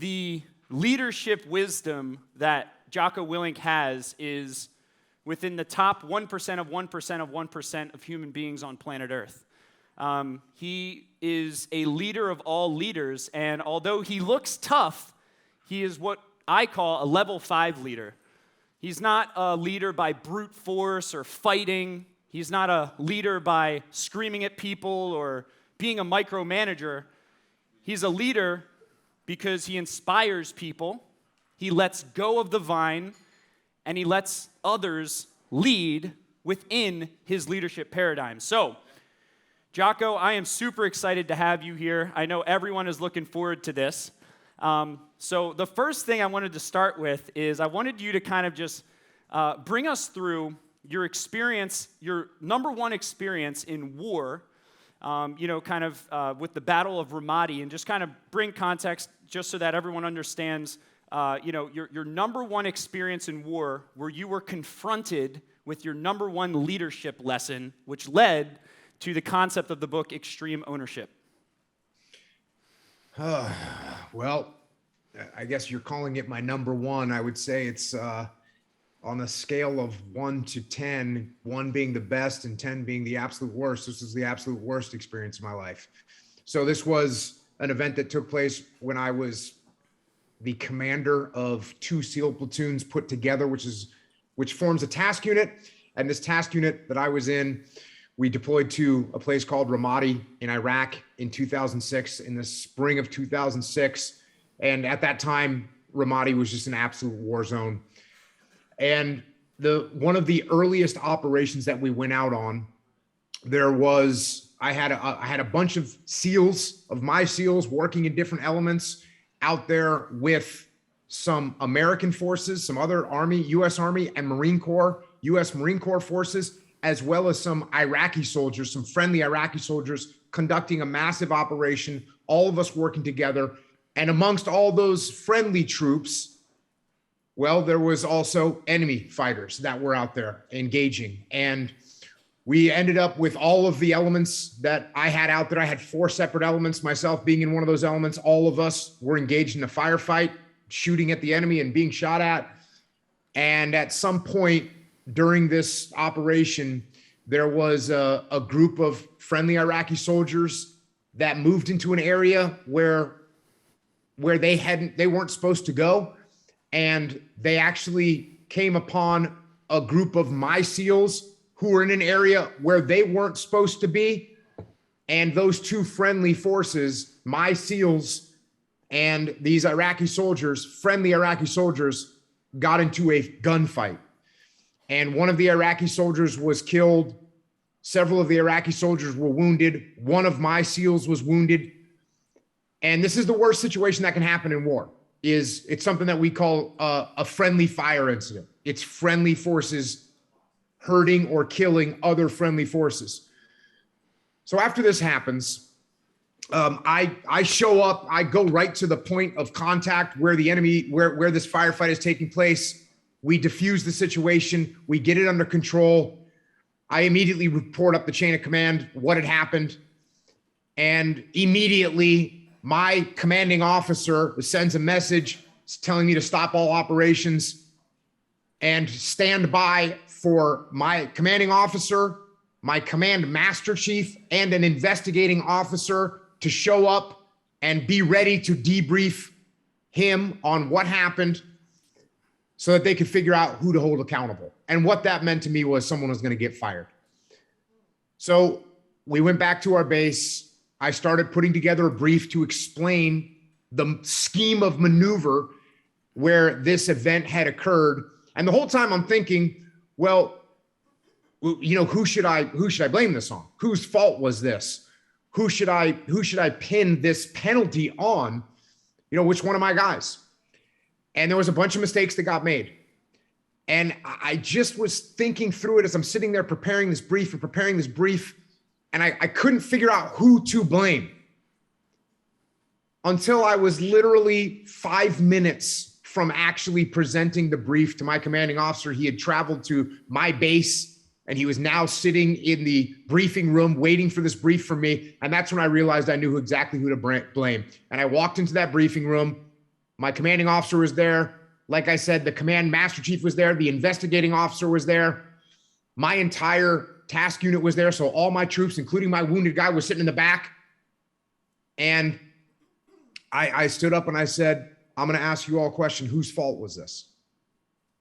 the leadership wisdom that Jocko Willink has is within the top 1% of 1% of 1% of human beings on planet Earth. He is a leader of all leaders, and although he looks tough, he is what I call a level 5 leader. He's not a leader by brute force or fighting. He's not a leader by screaming at people or being a micromanager. He's a leader because he inspires people, he lets go of the vine, and he lets others lead within his leadership paradigm. So, Jocko, I am super excited to have you here. I know everyone is looking forward to this. So the first thing I wanted to start with is I wanted you to kind of just bring us through your experience, your number one experience in war, with the Battle of Ramadi, and just kind of bring context just so that everyone understands, your number one experience in war where you were confronted with your number one leadership lesson, which led to the concept of the book, Extreme Ownership. Well, I guess you're calling it my number one. I would say it's on a scale of 1 to 10, 1 being the best and 10 being the absolute worst. This is the absolute worst experience of my life. So this was an event that took place when I was the commander of 2 SEAL platoons put together, which forms a task unit. And this task unit that I was in, we deployed to a place called Ramadi in Iraq in 2006, in the spring of 2006. And at that time, Ramadi was just an absolute war zone. And one of the earliest operations that we went out on, I had a bunch of SEALs, of my SEALs, working in different elements out there with some American forces, some other Army, U.S. Army and Marine Corps, U.S. Marine Corps forces, as well as some Iraqi soldiers, some friendly Iraqi soldiers conducting a massive operation, all of us working together. And amongst all those friendly troops, well, there was also enemy fighters that were out there engaging. And we ended up with all of the elements that I had out there. I had 4 separate elements, myself being in one of those elements. All of us were engaged in a firefight, shooting at the enemy and being shot at. And at some point during this operation, there was a group of friendly Iraqi soldiers that moved into an area where they weren't supposed to go. And they actually came upon a group of my SEALs who were in an area where they weren't supposed to be. And those 2 friendly forces, my SEALs and these Iraqi soldiers, friendly Iraqi soldiers, got into a gunfight. And one of the Iraqi soldiers was killed. Several of the Iraqi soldiers were wounded. One of my SEALs was wounded. And this is the worst situation that can happen in war. It's something that we call a friendly fire incident. It's friendly forces hurting or killing other friendly forces. So after this happens, I show up, I go right to the point of contact where the enemy, where this firefight is taking place. We defuse the situation, we get it under control. I immediately report up the chain of command what had happened. And immediately my commanding officer sends a message telling me to stop all operations and stand by for my commanding officer, my command master chief, and an investigating officer to show up and be ready to debrief him on what happened so that they could figure out who to hold accountable. And what that meant to me was someone was going to get fired. So we went back to our base. I started putting together a brief to explain the scheme of maneuver where this event had occurred. And the whole time I'm thinking, well, who should I blame this on? Whose fault was this? Who should I pin this penalty on? Which one of my guys? And there was a bunch of mistakes that got made. And I just was thinking through it as I'm sitting there preparing this brief. And I couldn't figure out who to blame until I was literally 5 minutes from actually presenting the brief to my commanding officer. He had traveled to my base and he was now sitting in the briefing room waiting for this brief from me. And that's when I realized I knew exactly who to blame. And I walked into that briefing room. My commanding officer was there. Like I said, the command master chief was there. The investigating officer was there. My entire task unit was there. So all my troops, including my wounded guy, was sitting in the back. And I stood up and I said, I'm going to ask you all a question. Whose fault was this?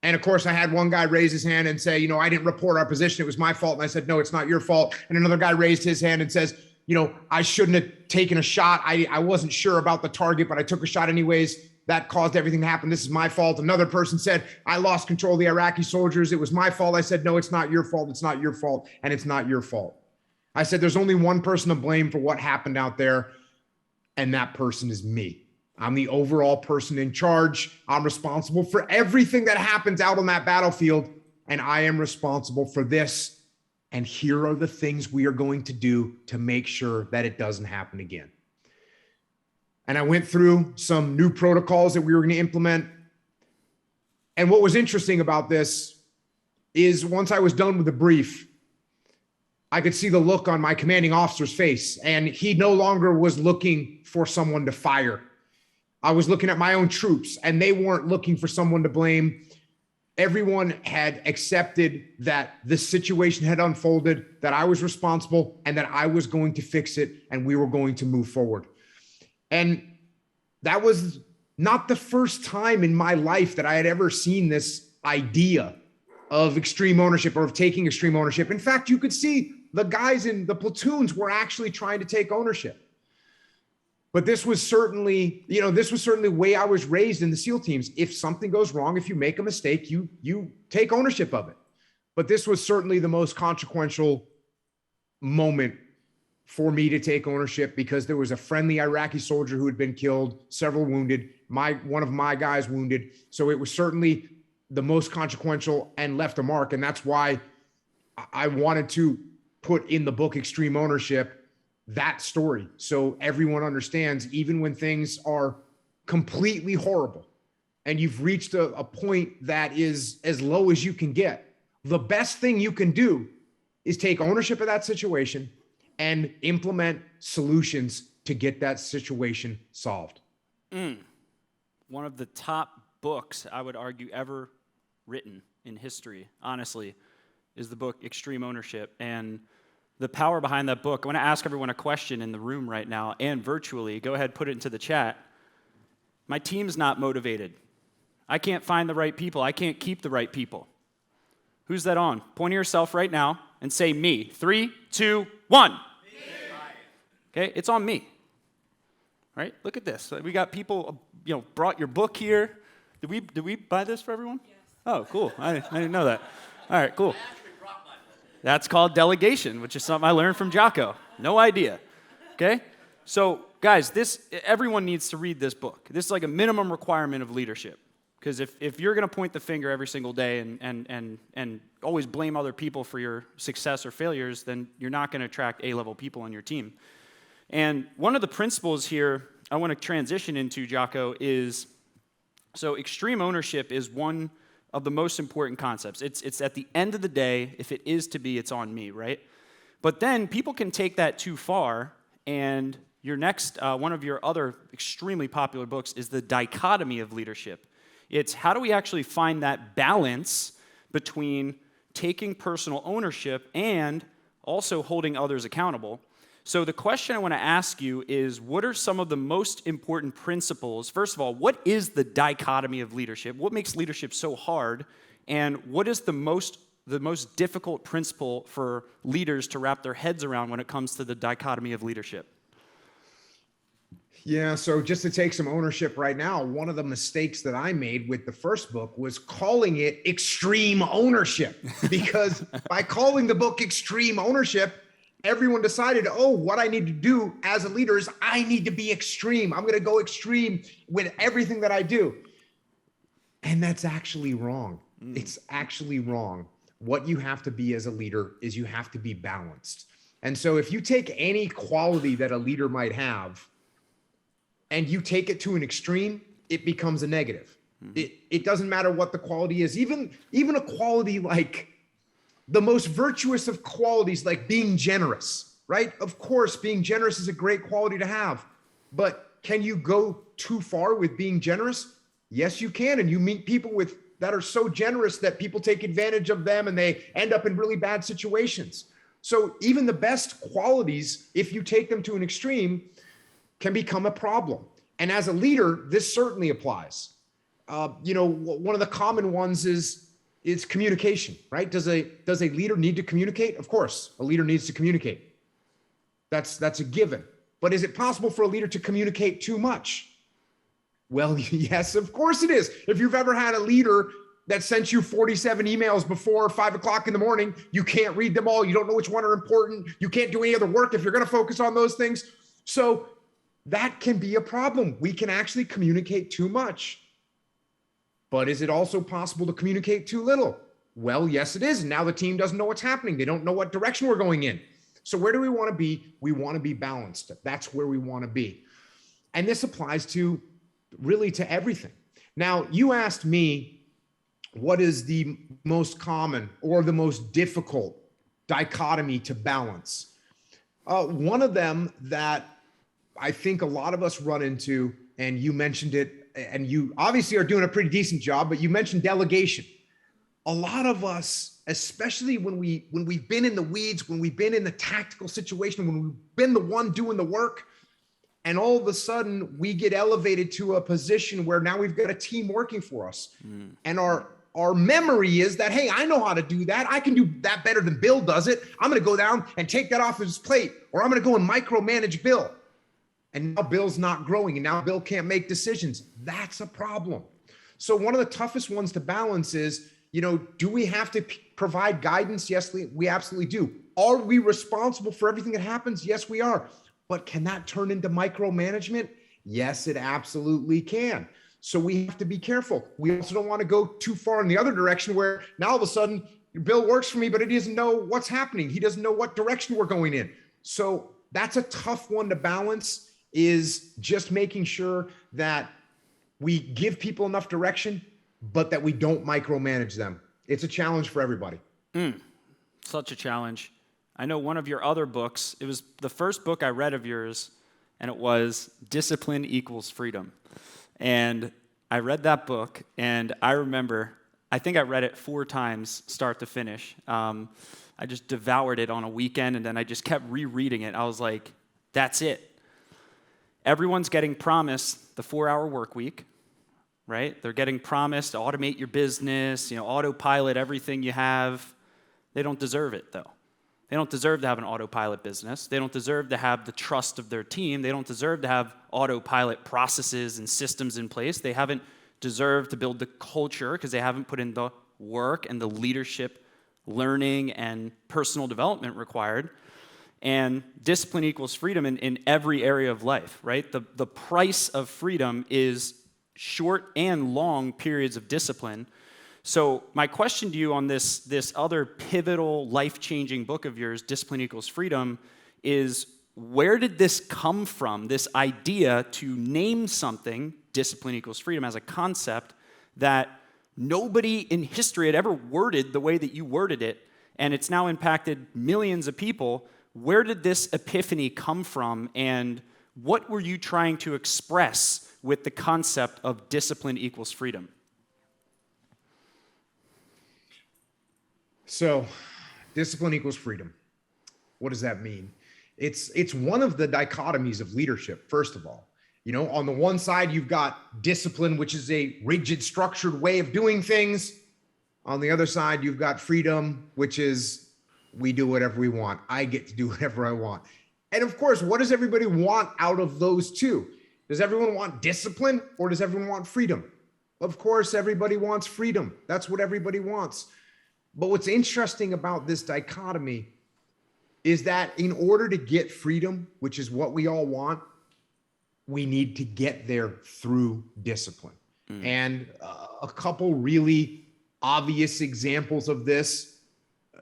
And of course, I had one guy raise his hand and say, you know, I didn't report our position. It was my fault. And I said, no, it's not your fault. And another guy raised his hand and says, you know, I shouldn't have taken a shot. I wasn't sure about the target, but I took a shot anyways. That caused everything to happen. This is my fault. Another person said, I lost control of the Iraqi soldiers. It was my fault. I said, no, it's not your fault. It's not your fault. And it's not your fault. I said, there's only one person to blame for what happened out there. And that person is me. I'm the overall person in charge. I'm responsible for everything that happens out on that battlefield. And I am responsible for this. And here are the things we are going to do to make sure that it doesn't happen again. And I went through some new protocols that we were going to implement. And what was interesting about this is once I was done with the brief, I could see the look on my commanding officer's face, and he no longer was looking for someone to fire. I was looking at my own troops, and they weren't looking for someone to blame. Everyone had accepted that the situation had unfolded, that I was responsible, and that I was going to fix it, and we were going to move forward. And that was not the first time in my life that I had ever seen this idea of extreme ownership or of taking extreme ownership. In fact, you could see the guys in the platoons were actually trying to take ownership. But this was certainly, the way I was raised in the SEAL teams. If something goes wrong, if you make a mistake, you take ownership of it. But this was certainly the most consequential moment for me to take ownership, because there was a friendly Iraqi soldier who had been killed, several wounded, one of my guys wounded. So it was certainly the most consequential and left a mark. And that's why I wanted to put in the book Extreme Ownership that story, so everyone understands, even when things are completely horrible and you've reached a point that is as low as you can get, the best thing you can do is take ownership of that situation and implement solutions to get that situation solved. One of the top books, I would argue, ever written in history, honestly, is the book Extreme Ownership. And the power behind that book, I want to ask everyone a question in the room right now and virtually. Go ahead, put it into the chat. My team's not motivated. I can't find the right people. I can't keep the right people. Who's that on? Point at yourself right now and say me. 3, 2, 1. Me. Okay, it's on me. Right? Look at this. We got people, brought your book here. Did we buy this for everyone? Yes. Oh, cool. I didn't know that. All right, cool. That's called delegation, which is something I learned from Jocko. No idea. Okay? So, guys, everyone needs to read this book. This is like a minimum requirement of leadership. Because if you're going to point the finger every single day and always blame other people for your success or failures, then you're not going to attract A-level people on your team. And one of the principles here I want to transition into, Jocko, is, so extreme ownership is one of the most important concepts. It's at the end of the day, if it is to be, it's on me, right? But then people can take that too far, and your next, one of your other extremely popular books is The Dichotomy of Leadership. It's how do we actually find that balance between taking personal ownership and also holding others accountable. So the question I want to ask you is, what are some of the most important principles? First of all, what is the dichotomy of leadership? What makes leadership so hard? And what is the most difficult principle for leaders to wrap their heads around when it comes to the dichotomy of leadership? Yeah, so just to take some ownership right now, one of the mistakes that I made with the first book was calling it Extreme Ownership, because by calling the book Extreme Ownership, everyone decided, what I need to do as a leader is I need to be extreme. I'm going to go extreme with everything that I do. And that's actually wrong. It's actually wrong. What you have to be as a leader is you have to be balanced. And so if you take any quality that a leader might have and you take it to an extreme, it becomes a negative. It doesn't matter what the quality is. Even a quality like the most virtuous of qualities, like being generous, right? Of course, being generous is a great quality to have, but can you go too far with being generous? Yes, you can. And you meet people that are so generous that people take advantage of them and they end up in really bad situations. So even the best qualities, if you take them to an extreme, can become a problem. And as a leader, this certainly applies. One of the common ones is communication, right? Does a leader need to communicate? Of course, a leader needs to communicate. That's a given. But is it possible for a leader to communicate too much? Well, yes, of course it is. If you've ever had a leader that sent you 47 emails before 5 o'clock in the morning, you can't read them all. You don't know which one are important. You can't do any other work if you're going to focus on those things. So that can be a problem. We can actually communicate too much. But is it also possible to communicate too little? Well, yes, it is. And now the team doesn't know what's happening. They don't know what direction we're going in. So where do we want to be? We want to be balanced. That's where we want to be. And this applies to everything. Now, you asked me, what is the most common or the most difficult dichotomy to balance? One of them that I think a lot of us run into, and you mentioned it, and you obviously are doing a pretty decent job, but you mentioned delegation. A lot of us, especially when we've been in the weeds, when we've been in the tactical situation, when we've been the one doing the work, and all of a sudden we get elevated to a position where now we've got a team working for us. And our memory is that, hey, I know how to do that. I can do that better than Bill does it. I'm going to go down and take that off his plate, or I'm going to go and micromanage Bill. And now Bill's not growing, and now Bill can't make decisions. That's a problem. So one of the toughest ones to balance is, do we have to provide guidance? Yes, we absolutely do. Are we responsible for everything that happens? Yes, we are. But can that turn into micromanagement? Yes, it absolutely can. So we have to be careful. We also don't want to go too far in the other direction where now all of a sudden Bill works for me, but he doesn't know what's happening. He doesn't know what direction we're going in. So that's a tough one to balance, is just making sure that we give people enough direction, but that we don't micromanage them. It's a challenge for everybody. Such a challenge. I know one of your other books, it was the first book I read of yours, and it was Discipline Equals Freedom. And I read that book, and I remember, I think I read it 4 times, start to finish. I just devoured it on a weekend, and then I just kept rereading it. I was like, that's it. Everyone's getting promised the 4-hour work week, right? They're getting promised to automate your business, autopilot everything you have. They don't deserve it, though. They don't deserve to have an autopilot business. They don't deserve to have the trust of their team. They don't deserve to have autopilot processes and systems in place. They haven't deserved to build the culture because they haven't put in the work and the leadership, learning, and personal development required. And discipline equals freedom in every area of life, right? The price of freedom is short and long periods of discipline. So my question to you on this other pivotal, life-changing book of yours, Discipline Equals Freedom, is where did this come from, this idea to name something, discipline equals freedom, as a concept that nobody in history had ever worded the way that you worded it, and it's now impacted millions of people? Where did this epiphany come from, and what were you trying to express with the concept of discipline equals freedom? So, discipline equals freedom. What does that mean? It's one of the dichotomies of leadership, first of all. On the one side, you've got discipline, which is a rigid, structured way of doing things. On the other side, you've got freedom, which is we do whatever we want. I get to do whatever I want. And of course, what does everybody want out of those two? Does everyone want discipline, or does everyone want freedom? Of course, everybody wants freedom. That's what everybody wants. But what's interesting about this dichotomy is that in order to get freedom, which is what we all want, we need to get there through discipline. And a couple really obvious examples of this.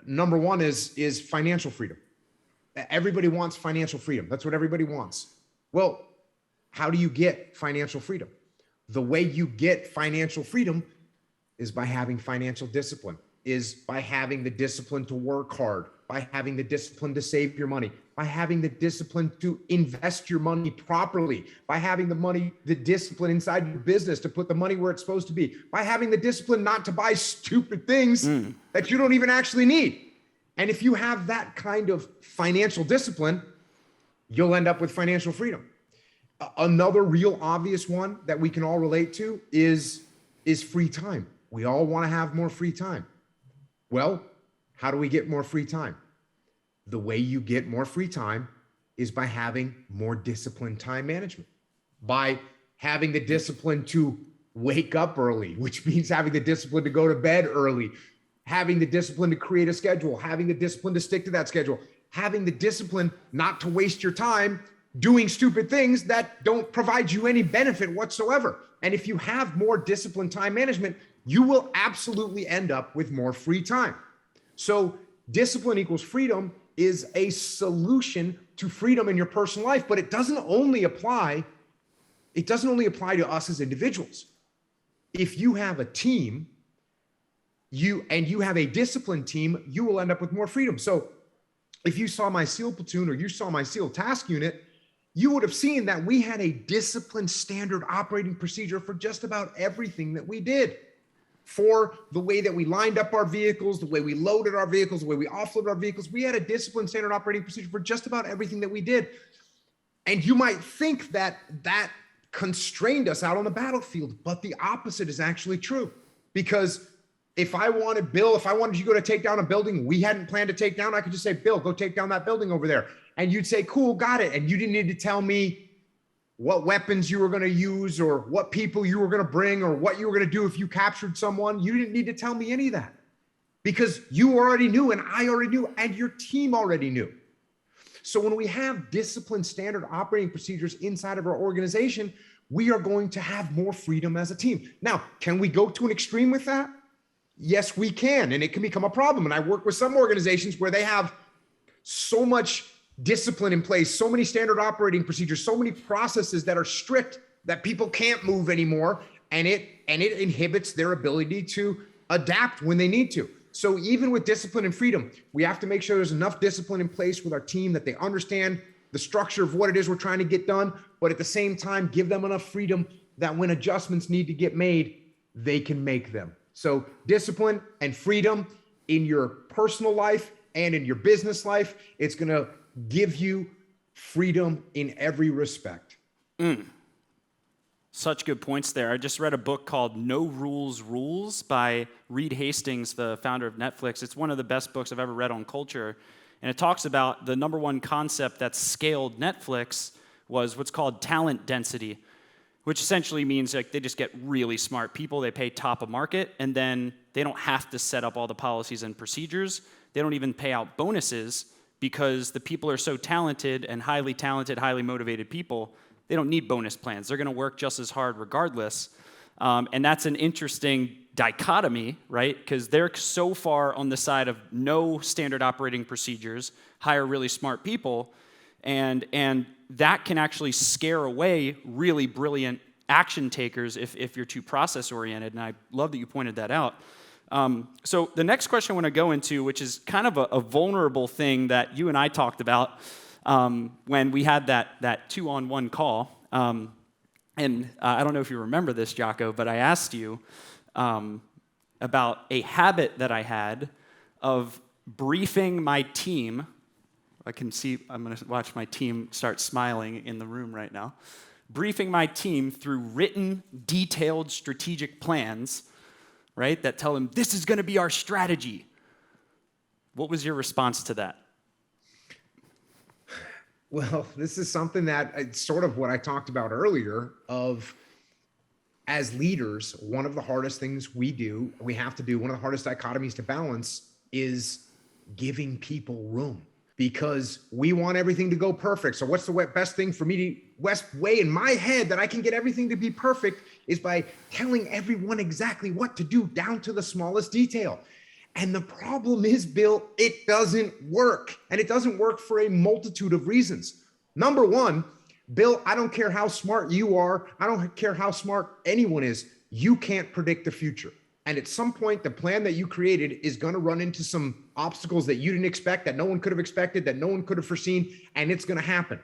Number one is financial freedom. Everybody wants financial freedom. That's what everybody wants. Well, how do you get financial freedom? The way you get financial freedom is by having financial discipline. is by having the discipline to work hard, by having the discipline to save your money, by having the discipline to invest your money properly, by having the discipline inside your business to put the money where it's supposed to be, by having the discipline not to buy stupid things that you don't even actually need. And if you have that kind of financial discipline, you'll end up with financial freedom. Another real obvious one that we can all relate to is free time. We all want to have more free time. Well, how do we get more free time? The way you get more free time is by having more disciplined time management, by having the discipline to wake up early, which means having the discipline to go to bed early, having the discipline to create a schedule, having the discipline to stick to that schedule, having the discipline not to waste your time doing stupid things that don't provide you any benefit whatsoever. And if you have more disciplined time management, you will absolutely end up with more free time. So discipline equals freedom is a solution to freedom in your personal life, but it doesn't only apply to us as individuals. If you have a team, you have a disciplined team, you will end up with more freedom. So if you saw my SEAL platoon or you saw my SEAL task unit, you would have seen that we had a disciplined standard operating procedure for just about everything that we did. For the way that we lined up our vehicles, the way we loaded our vehicles, the way we offloaded our vehicles, we had a disciplined standard operating procedure for just about everything that we did. And you might think that that constrained us out on the battlefield, but the opposite is actually true. Because if I wanted you to go to take down a building we hadn't planned to take down, I could just say, Bill, go take down that building over there. And you'd say, cool, got it. And you didn't need to tell me what weapons you were going to use or what people you were going to bring or what you were going to do if you captured someone. You didn't need to tell me any of that because you already knew and I already knew and your team already knew. So when we have disciplined standard operating procedures inside of our organization, we are going to have more freedom as a team. Now, can we go to an extreme with that? Yes, we can. And it can become a problem. And I work with some organizations where they have so much discipline in place, so many standard operating procedures, so many processes that are strict that people can't move anymore. And it inhibits their ability to adapt when they need to. So even with discipline and freedom, we have to make sure there's enough discipline in place with our team that they understand the structure of what it is we're trying to get done, but at the same time, give them enough freedom that when adjustments need to get made, they can make them. So discipline and freedom in your personal life and in your business life, it's going to give you freedom in every respect. Such good points there. I just read a book called No Rules Rules by Reed Hastings, the founder of Netflix. It's one of the best books I've ever read on culture. And it talks about the number one concept that scaled Netflix was what's called talent density, which essentially means like they just get really smart people. They pay top of market, and then they don't have to set up all the policies and procedures. They don't even pay out bonuses because the people are so talented, highly motivated people, they don't need bonus plans. They're going to work just as hard regardless. And that's an interesting dichotomy, right? Because they're so far on the side of no standard operating procedures, hire really smart people, and that can actually scare away really brilliant action takers if you're too process-oriented, and I love that you pointed that out. So the next question I want to go into, which is kind of a vulnerable thing that you and I talked about when we had that two-on-one call. And I don't know if you remember this, Jocko, but I asked you about a habit that I had of briefing my team. I'm going to watch my team start smiling in the room right now. Briefing my team through written, detailed strategic plans, right, that tell them this is going to be our strategy. What was your response to that? Well, this is something that it's sort of what I talked about earlier of as leaders, one of the hardest things we have to do, one of the hardest dichotomies to balance is giving people room because we want everything to go perfect. So what's the best thing for me best way in my head that I can get everything to be perfect is by telling everyone exactly what to do down to the smallest detail. And the problem is, Bill, it doesn't work. And it doesn't work for a multitude of reasons. Number one, Bill, I don't care how smart you are. I don't care how smart anyone is. You can't predict the future. And at some point, the plan that you created is going to run into some obstacles that you didn't expect, that no one could have expected, that no one could have foreseen, and it's going to happen.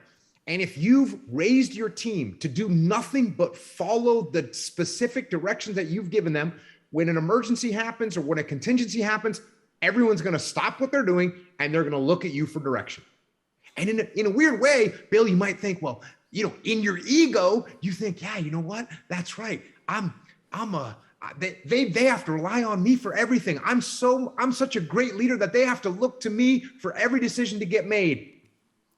And if you've raised your team to do nothing but follow the specific directions that you've given them, when an emergency happens or when a contingency happens, everyone's going to stop what they're doing and they're going to look at you for direction. And in a weird way, Bill, you might think, well, in your ego, you think, yeah, you know what? That's right. They have to rely on me for everything. I'm such a great leader that they have to look to me for every decision to get made.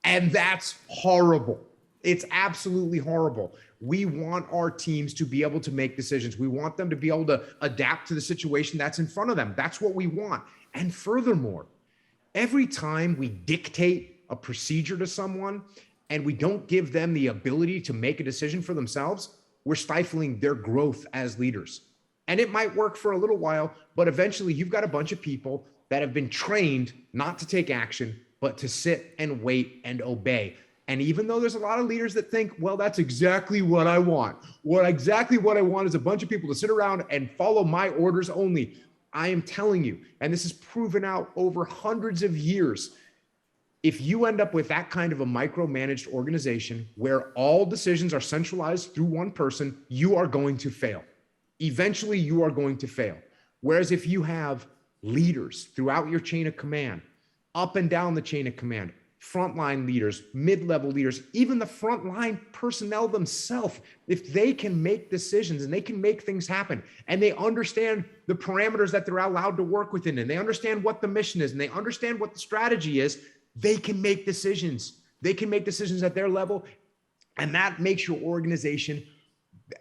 And that's horrible. It's absolutely horrible. We want our teams to be able to make decisions. We want them to be able to adapt to the situation that's in front of them. That's what we want. And furthermore, every time we dictate a procedure to someone and we don't give them the ability to make a decision for themselves, we're stifling their growth as leaders. And it might work for a little while, but eventually you've got a bunch of people that have been trained not to take action, but to sit and wait and obey. And even though there's a lot of leaders that think, well, that's exactly what I want. Exactly what I want is a bunch of people to sit around and follow my orders only. I am telling you, and this is proven out over hundreds of years, if you end up with that kind of a micromanaged organization where all decisions are centralized through one person, you are going to fail. Eventually, you are going to fail. Whereas if you have leaders throughout your chain of command, up and down the chain of command, frontline leaders, mid-level leaders, even the frontline personnel themselves, if they can make decisions and they can make things happen and they understand the parameters that they're allowed to work within and they understand what the mission is and they understand what the strategy is, they can make decisions. They can make decisions at their level, and that makes your organization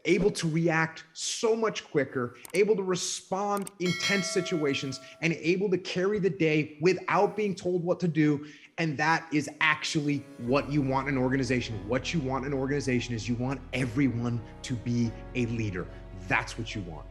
able to react so much quicker, able to respond in tense situations, and able to carry the day without being told what to do. And that is actually what you want in an organization. What you want in an organization is you want everyone to be a leader. That's what you want.